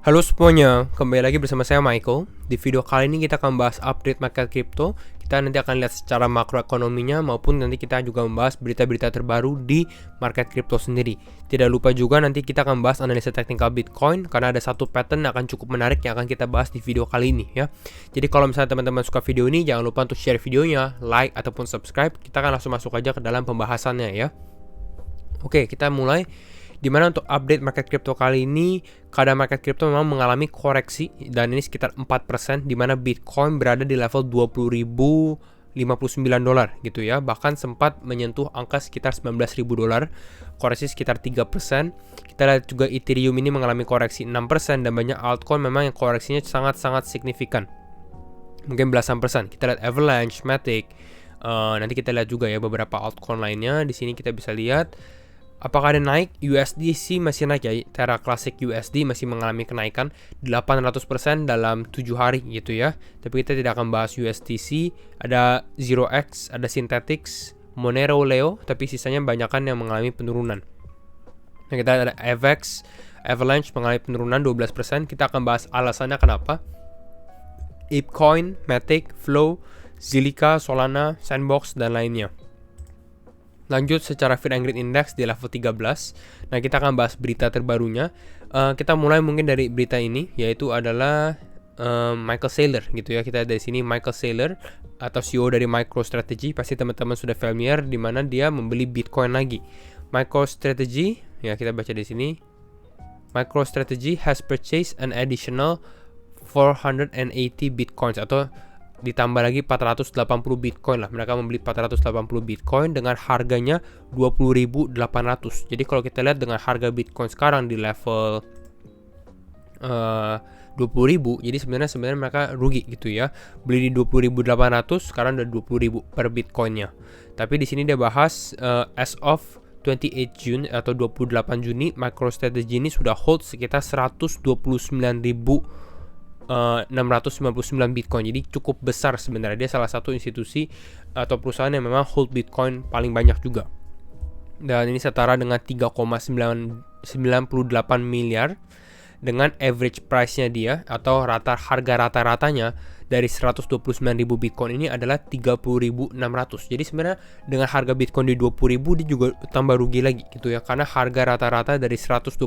Halo semuanya, kembali lagi bersama saya Michael. Di video kali ini kita akan bahas update market crypto. Kita nanti akan lihat secara makroekonominya maupun nanti kita juga membahas berita-berita terbaru di market crypto sendiri. Tidak lupa juga nanti kita akan bahas analisa teknikal Bitcoin karena ada satu pattern yang akan cukup menarik yang akan kita bahas di video kali ini ya. Jadi kalau misalnya teman-teman suka video ini jangan lupa untuk share videonya, like ataupun subscribe. Kita akan langsung masuk aja ke dalam pembahasannya ya. Oke, kita mulai. Dimana untuk update market crypto kali ini, keadaan market crypto memang mengalami koreksi dan ini sekitar 4%, dimana Bitcoin berada di level 20.059 dolar gitu ya, bahkan sempat menyentuh angka sekitar 19.000 dolar, koreksi sekitar 3%. Kita lihat juga Ethereum ini mengalami koreksi 6% dan banyak altcoin memang yang koreksinya sangat-sangat signifikan, mungkin belasan persen. Kita lihat Avalanche, Matic, nanti kita lihat juga ya beberapa altcoin lainnya. Di sini kita bisa lihat apakah ada naik. USDC masih naik ya, Terra Classic USD masih mengalami kenaikan 800% dalam 7 hari gitu ya. Tapi kita tidak akan bahas USDC. Ada 0x, ada Synthetix, Monero, Leo, tapi sisanya banyakan yang mengalami penurunan. Nah, kita ada AVAX, Avalanche mengalami penurunan 12%. Kita akan bahas alasannya kenapa. ApeCoin, Matic, Flow, Zilliqa, Solana, Sandbox, dan lainnya. Lanjut secara Fear and Greed Index di level 13. Nah, kita akan bahas berita terbarunya. Kita mulai mungkin dari berita ini, yaitu adalah Michael Saylor gitu ya. Kita dari sini Michael Saylor atau CEO dari MicroStrategy. Pasti teman-teman sudah familiar di mana dia membeli Bitcoin lagi. MicroStrategy, ya kita baca di sini. MicroStrategy has purchased an additional 480 Bitcoins atau ditambah lagi 480 Bitcoin lah. Mereka membeli 480 Bitcoin dengan harganya 20.800. Jadi kalau kita lihat dengan harga Bitcoin sekarang di level 20.000, jadi sebenarnya mereka rugi gitu ya. Beli di 20.800, sekarang udah 20.000 per Bitcoinnya. Tapi di sini dia bahas as of 28 June atau 28 Juni, MicroStrategy ini sudah hold sekitar 129.699 Bitcoin. Jadi cukup besar sebenarnya. Dia salah satu institusi atau perusahaan yang memang hold Bitcoin paling banyak juga. Dan ini setara dengan 3,98 miliar dengan average price-nya dia atau harga rata-ratanya dari 129.000 Bitcoin ini adalah 30.600. Jadi sebenarnya dengan harga Bitcoin di 20.000 dia juga tambah rugi lagi gitu ya, karena harga rata-rata dari 129.000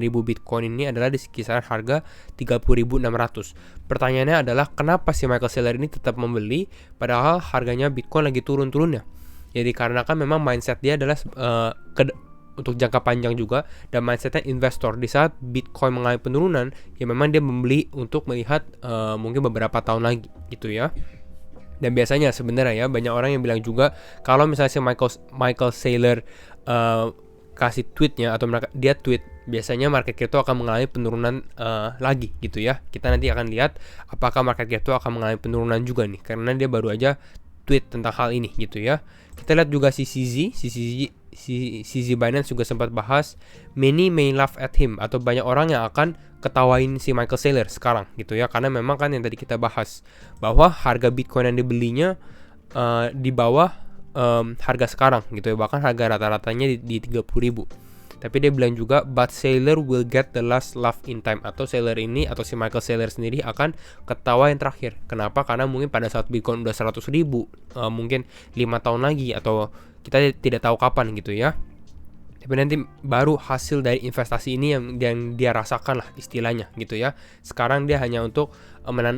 Bitcoin ini adalah di kisaran harga 30.600. Pertanyaannya adalah kenapa si Michael Saylor ini tetap membeli padahal harganya Bitcoin lagi turun-turunnya? Jadi karena kan memang mindset dia adalah untuk jangka panjang juga, dan mindsetnya investor. Di saat Bitcoin mengalami penurunan, ya memang dia membeli untuk melihat mungkin beberapa tahun lagi gitu ya. Dan biasanya sebenarnya ya banyak orang yang bilang juga kalau misalnya si Michael Saylor kasih tweetnya atau dia tweet, biasanya market crypto akan mengalami penurunan lagi gitu ya. Kita nanti akan lihat apakah market crypto akan mengalami penurunan juga nih, karena dia baru aja tweet tentang hal ini gitu ya. Kita lihat juga CZ Binance juga sempat bahas many may laugh at him, atau banyak orang yang akan ketawain si Michael Saylor sekarang gitu ya, karena memang kan yang tadi kita bahas bahwa harga Bitcoin yang dibelinya di bawah harga sekarang gitu ya, bahkan harga rata-ratanya di 30.000. Tapi dia bilang juga, but Saylor will get the last laugh in time, atau Saylor ini atau si Michael Saylor sendiri akan ketawa yang terakhir. Kenapa? Karena mungkin pada saat Bitcoin udah 100.000, mungkin 5 tahun lagi atau kita tidak tahu kapan gitu ya. Tapi nanti baru hasil dari investasi ini yang dia rasakan lah istilahnya gitu ya. Sekarang dia hanya untuk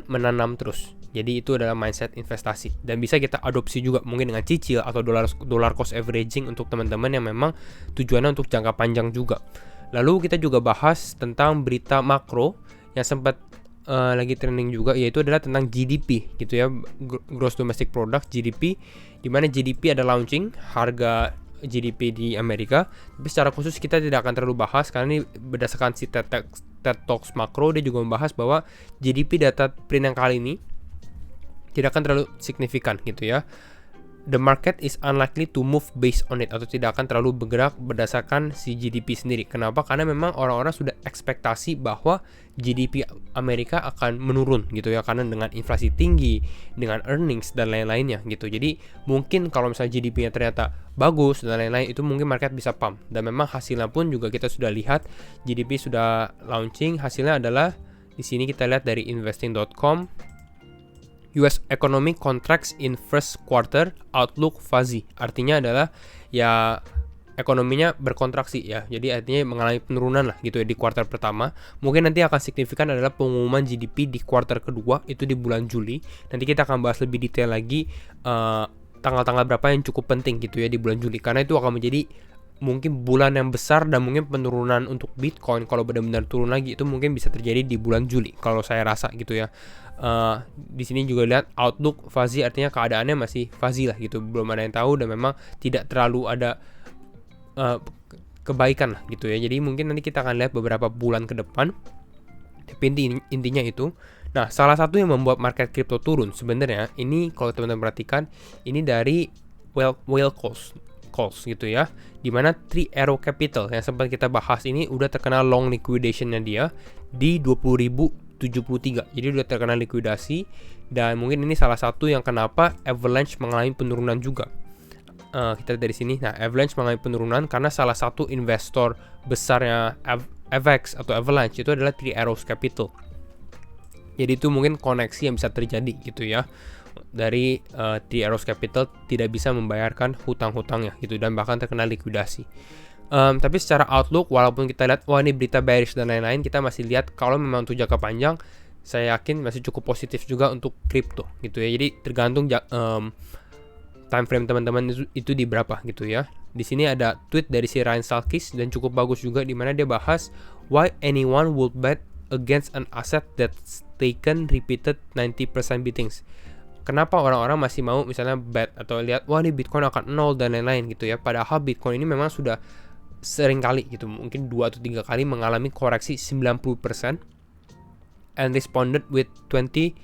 menanam terus. Jadi itu adalah mindset investasi, dan bisa kita adopsi juga mungkin dengan cicil atau dollar cost averaging untuk teman-teman yang memang tujuannya untuk jangka panjang juga. Lalu kita juga bahas tentang berita makro yang sempat lagi trending juga, yaitu adalah tentang GDP gitu ya, Gross Domestic Product GDP, di mana GDP ada launching harga GDP di Amerika. Tapi secara khusus kita tidak akan terlalu bahas karena ini berdasarkan si TED Talks Makro, dia juga membahas bahwa GDP data print yang kali ini tidak akan terlalu signifikan gitu ya. The market is unlikely to move based on it, atau tidak akan terlalu bergerak berdasarkan si GDP sendiri. Kenapa? Karena memang orang-orang sudah ekspektasi bahwa GDP Amerika akan menurun gitu ya, karena dengan inflasi tinggi, dengan earnings dan lain-lainnya gitu. Jadi mungkin kalau misalnya GDP-nya ternyata bagus dan lain-lain, itu mungkin market bisa pump. Dan memang hasilnya pun juga kita sudah lihat, GDP sudah launching, hasilnya adalah Di sini kita lihat dari investing.com, US economy contracts in first quarter, outlook fuzzy. Artinya adalah ya ekonominya berkontraksi ya. Jadi artinya mengalami penurunan lah gitu ya di kuartal pertama. Mungkin nanti akan signifikan adalah pengumuman GDP di kuartal kedua itu di bulan Juli. Nanti kita akan bahas lebih detail lagi tanggal-tanggal berapa yang cukup penting gitu ya di bulan Juli. Karena itu akan menjadi mungkin bulan yang besar dan mungkin penurunan untuk Bitcoin kalau benar-benar turun lagi itu mungkin bisa terjadi di bulan Juli kalau saya rasa gitu ya. Di sini juga lihat outlook fuzzy, artinya keadaannya masih fuzzy lah gitu, belum ada yang tahu dan memang tidak terlalu ada kebaikan lah gitu ya. Jadi mungkin nanti kita akan lihat beberapa bulan ke depan. Tapi intinya itu. Nah, salah satu yang membuat market crypto turun sebenarnya ini kalau teman-teman perhatikan ini dari whale calls gitu ya, dimana Three Arrow Capital yang sempat kita bahas ini udah terkena long liquidationnya dia di 20.073, jadi udah terkena likuidasi dan mungkin ini salah satu yang kenapa Avalanche mengalami penurunan juga. Kita lihat dari sini, nah Avalanche mengalami penurunan karena salah satu investor besarnya AVAX atau Avalanche itu adalah Three Arrows Capital. Jadi itu mungkin koneksi yang bisa terjadi gitu ya, dari Three Arrows Capital tidak bisa membayarkan hutang-hutangnya gitu dan bahkan terkena likuidasi. Tapi secara outlook, walaupun kita lihat wah ini berita bearish dan lain-lain, kita masih lihat kalau memang untuk jangka panjang saya yakin masih cukup positif juga untuk kripto gitu ya. Jadi tergantung time frame teman-teman itu di berapa gitu ya. Di sini ada tweet dari si Ryan Salkis dan cukup bagus juga, di mana dia bahas why anyone would bet against an asset that's taken repeated 90% beatings. Kenapa orang-orang masih mau misalnya bet atau lihat wah ini Bitcoin akan nol dan lain-lain gitu ya. Padahal Bitcoin ini memang sudah sering kali gitu, mungkin 2 atau 3 kali mengalami koreksi 90% and responded with 20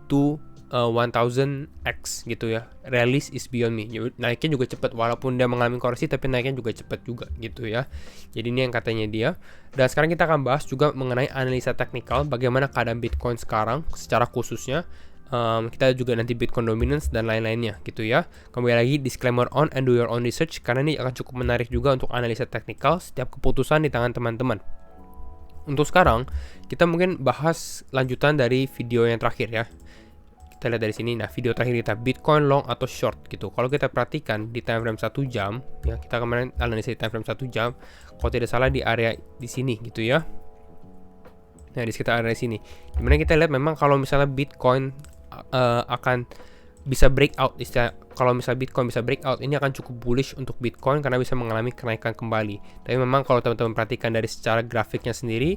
to 1000x gitu ya. Release is beyond me. Naiknya juga cepat, walaupun dia mengalami koreksi tapi naiknya juga cepat juga gitu ya. Jadi ini yang katanya dia. Dan sekarang kita akan bahas juga mengenai analisa teknikal bagaimana keadaan Bitcoin sekarang secara khususnya. Kita juga nanti Bitcoin dominance dan lain-lainnya gitu ya. Kembali lagi disclaimer on and do your own research karena ini akan cukup menarik juga untuk analisa teknikal. Setiap keputusan di tangan teman-teman. Untuk sekarang kita mungkin bahas lanjutan dari video yang terakhir ya. Kita lihat dari sini. Nah, video terakhir kita Bitcoin long atau short gitu. Kalau kita perhatikan di time frame 1 jam ya, kita kemarin analisa di time frame 1 jam. Kalau tidak salah di area di sini gitu ya. Nah, di sekitar area sini. Dimana kita lihat memang kalau misalnya Bitcoin akan bisa breakout, istilah kalau misalnya Bitcoin bisa breakout, ini akan cukup bullish untuk Bitcoin karena bisa mengalami kenaikan kembali. Tapi memang kalau teman-teman perhatikan dari secara grafiknya sendiri,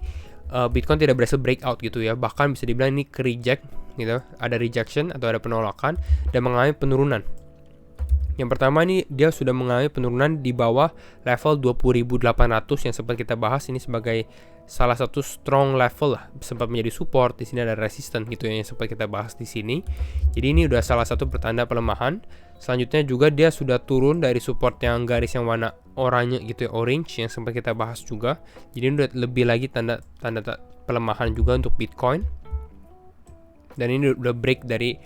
Bitcoin tidak berhasil breakout gitu ya. Bahkan bisa dibilang ini ke reject gitu, ada rejection atau ada penolakan dan mengalami penurunan. Yang pertama ini dia sudah mengalami penurunan di bawah level 20.800 yang sempat kita bahas ini sebagai salah satu strong level lah, sempat menjadi support. Di sini ada resistance gitu ya, yang sempat kita bahas di sini. Jadi ini udah salah satu pertanda pelemahan. Selanjutnya juga dia sudah turun dari support yang garis yang warna oranye gitu ya, orange yang sempat kita bahas juga. Jadi ini udah lebih lagi tanda pelemahan juga untuk Bitcoin. Dan ini udah break dari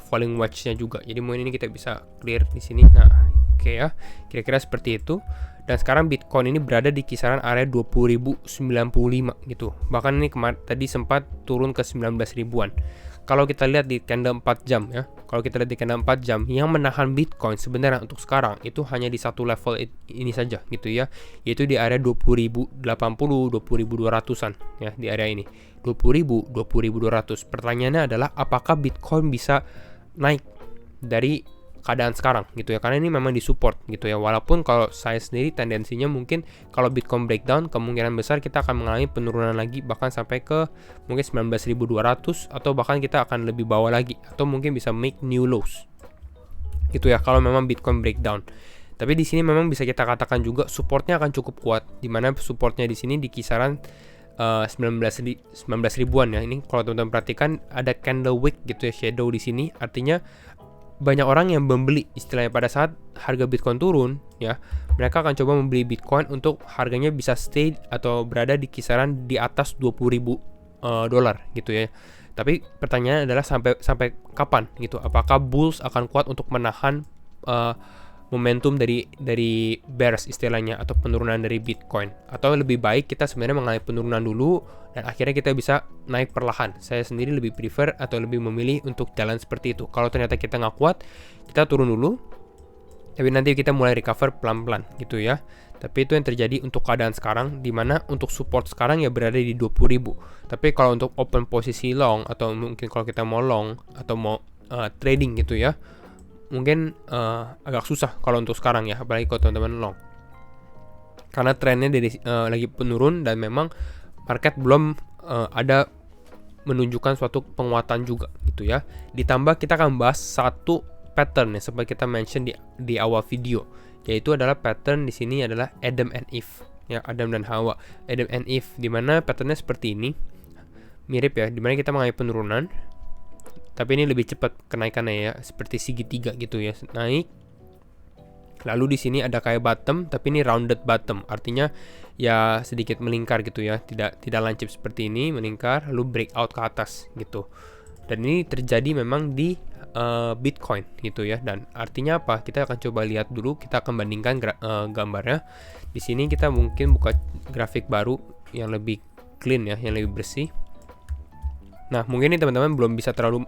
falling wedge-nya juga. Jadi mungkin ini kita bisa clear di sini. Nah, oke ya. Kira-kira seperti itu. Dan sekarang Bitcoin ini berada di kisaran area 20.095 gitu. Bahkan ini tadi sempat turun ke 19 ribuan. Kalau kita lihat di candle 4 jam ya. Kalau kita lihat di candle 4 jam yang menahan Bitcoin sebenarnya untuk sekarang itu hanya di satu level ini saja gitu ya. Yaitu di area 20.080, 20.200-an ya, di area ini. 20.000, 20.200. Pertanyaannya adalah apakah Bitcoin bisa naik dari keadaan sekarang gitu ya, karena ini memang disupport gitu ya. Walaupun kalau saya sendiri tendensinya mungkin kalau Bitcoin breakdown kemungkinan besar kita akan mengalami penurunan lagi bahkan sampai ke mungkin 19.200 atau bahkan kita akan lebih bawah lagi atau mungkin bisa make new lows gitu ya kalau memang Bitcoin breakdown. Tapi di sini memang bisa kita katakan juga supportnya akan cukup kuat, di mana supportnya di sini di kisaran 19 ribuan ya. Ini kalau teman-teman perhatikan ada candle wick gitu ya, shadow di sini, artinya banyak orang yang membeli istilahnya pada saat harga Bitcoin turun ya, mereka akan coba membeli Bitcoin untuk harganya bisa stay atau berada di kisaran di atas 20.000 dolar gitu ya. Tapi pertanyaannya adalah sampai kapan gitu, apakah bulls akan kuat untuk menahan momentum dari bears istilahnya, atau penurunan dari Bitcoin. Atau lebih baik kita sebenarnya mengalami penurunan dulu dan akhirnya kita bisa naik perlahan. Saya sendiri lebih prefer atau lebih memilih untuk jalan seperti itu. Kalau ternyata kita nggak kuat, kita turun dulu, tapi nanti kita mulai recover pelan-pelan gitu ya. Tapi itu yang terjadi untuk keadaan sekarang, dimana untuk support sekarang ya berada di 20.000. Tapi kalau untuk open posisi long, atau mungkin kalau kita mau long atau mau trading gitu ya, mungkin agak susah kalau untuk sekarang ya, apalagi kalau teman-teman long, karena trennya lagi penurun dan memang market belum ada menunjukkan suatu penguatan juga gitu ya. Ditambah kita akan bahas satu pattern ya, seperti kita mention di awal video, yaitu adalah pattern di sini adalah Adam and Eve ya, Adam dan Hawa, Adam and Eve, dimana patternnya seperti ini, mirip ya, dimana kita mengalami penurunan tapi ini lebih cepat kenaikannya ya, seperti segitiga gitu ya, naik. Lalu di sini ada kayak bottom, tapi ini rounded bottom, artinya ya sedikit melingkar gitu ya, tidak lancip seperti ini, melingkar lalu breakout ke atas gitu. Dan ini terjadi memang di Bitcoin gitu ya. Dan artinya apa? Kita akan coba lihat dulu, kita akan bandingkan gambarnya. Di sini kita mungkin buka grafik baru yang lebih clean ya, yang lebih bersih. Nah, mungkin ini teman-teman belum bisa terlalu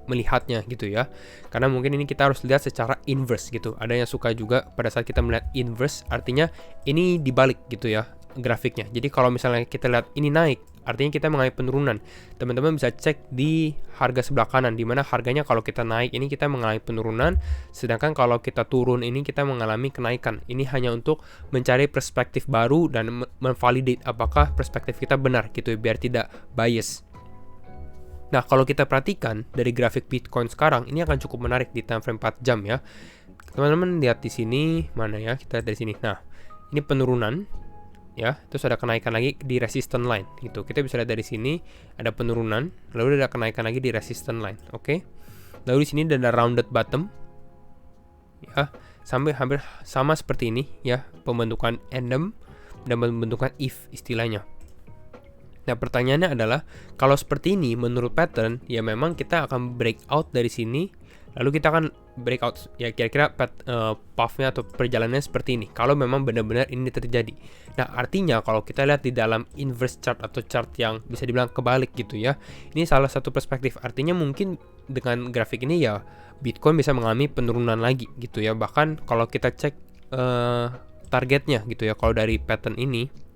melihatnya gitu ya, karena mungkin ini kita harus lihat secara inverse gitu. Ada yang suka juga pada saat kita melihat inverse, artinya ini dibalik gitu ya grafiknya. Jadi kalau misalnya kita lihat ini naik, artinya kita mengalami penurunan. Teman-teman bisa cek di harga sebelah kanan, dimana harganya kalau kita naik ini kita mengalami penurunan, sedangkan kalau kita turun ini kita mengalami kenaikan. Ini hanya untuk mencari perspektif baru dan memvalidate apakah perspektif kita benar gitu ya, biar tidak bias. Nah, kalau kita perhatikan dari grafik Bitcoin sekarang, ini akan cukup menarik di time frame 4 jam ya. Teman-teman lihat di sini, mana ya? Kita lihat dari sini. Nah, ini penurunan ya, terus ada kenaikan lagi di resistance line gitu. Kita bisa lihat dari sini ada penurunan, lalu ada kenaikan lagi di resistance line. Oke. Lalu di sini ada rounded bottom. Ya, sampai hampir sama seperti ini ya, pembentukan Adam dan pembentukan Eve istilahnya. Nah, pertanyaannya adalah, kalau seperti ini menurut pattern, ya memang kita akan breakout dari sini, lalu kita akan breakout, ya kira-kira path-nya atau perjalanannya seperti ini, kalau memang benar-benar ini terjadi. Nah, artinya kalau kita lihat di dalam inverse chart atau chart yang bisa dibilang kebalik gitu ya, ini salah satu perspektif, artinya mungkin dengan grafik ini ya, Bitcoin bisa mengalami penurunan lagi gitu ya. Bahkan kalau kita cek targetnya gitu ya, kalau dari pattern ini,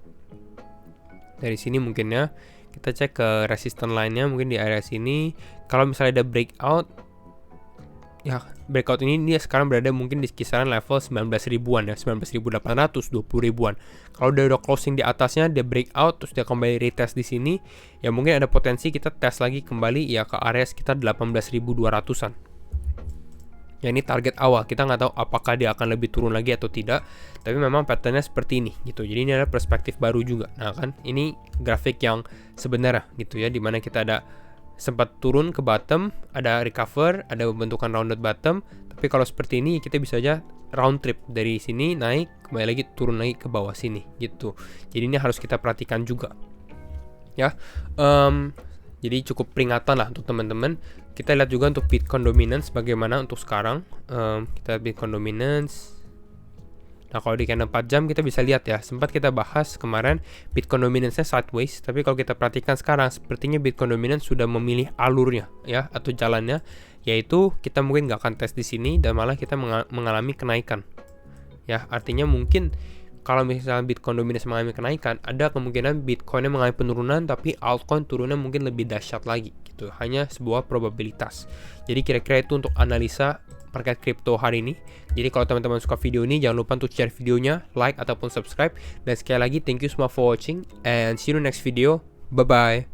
dari sini mungkin ya, kita cek ke resistance line-nya mungkin di area sini. Kalau misalnya ada breakout, ya breakout ini dia sekarang berada mungkin di kisaran level 19 ribuan ya, 19.800, 20 ribuan. Kalau dia udah closing di atasnya, dia breakout, terus dia kembali retest di sini, ya mungkin ada potensi kita tes lagi kembali ya ke area sekitar 18.200-an. Ya ini target awal, kita nggak tahu apakah dia akan lebih turun lagi atau tidak, tapi memang patternnya seperti ini gitu. Jadi ini adalah perspektif baru juga. Nah kan, ini grafik yang sebenarnya gitu ya, dimana kita ada sempat turun ke bottom, ada recover, ada pembentukan rounded bottom. Tapi kalau seperti ini kita bisa aja round trip dari sini naik, kembali lagi turun lagi ke bawah sini gitu. Jadi ini harus kita perhatikan juga ya. Jadi cukup peringatan lah untuk teman-teman. Kita lihat juga untuk Bitcoin dominance bagaimana untuk sekarang. Kita Bitcoin dominance. Nah, kalau di candle 4 jam kita bisa lihat ya, sempat kita bahas kemarin Bitcoin dominance-nya sideways, tapi kalau kita perhatikan sekarang sepertinya Bitcoin dominance sudah memilih alurnya ya, atau jalannya, yaitu kita mungkin nggak akan tes di sini dan malah kita mengalami kenaikan. Ya, artinya mungkin kalau misalnya Bitcoin dominance mengalami kenaikan, ada kemungkinan Bitcoinnya mengalami penurunan, tapi altcoin turunnya mungkin lebih dahsyat lagi gitu. Hanya sebuah probabilitas. Jadi kira-kira itu untuk analisa market crypto hari ini. Jadi kalau teman-teman suka video ini, jangan lupa untuk share videonya, like ataupun subscribe. Dan sekali lagi, thank you semua for watching, and see you in the next video. Bye-bye.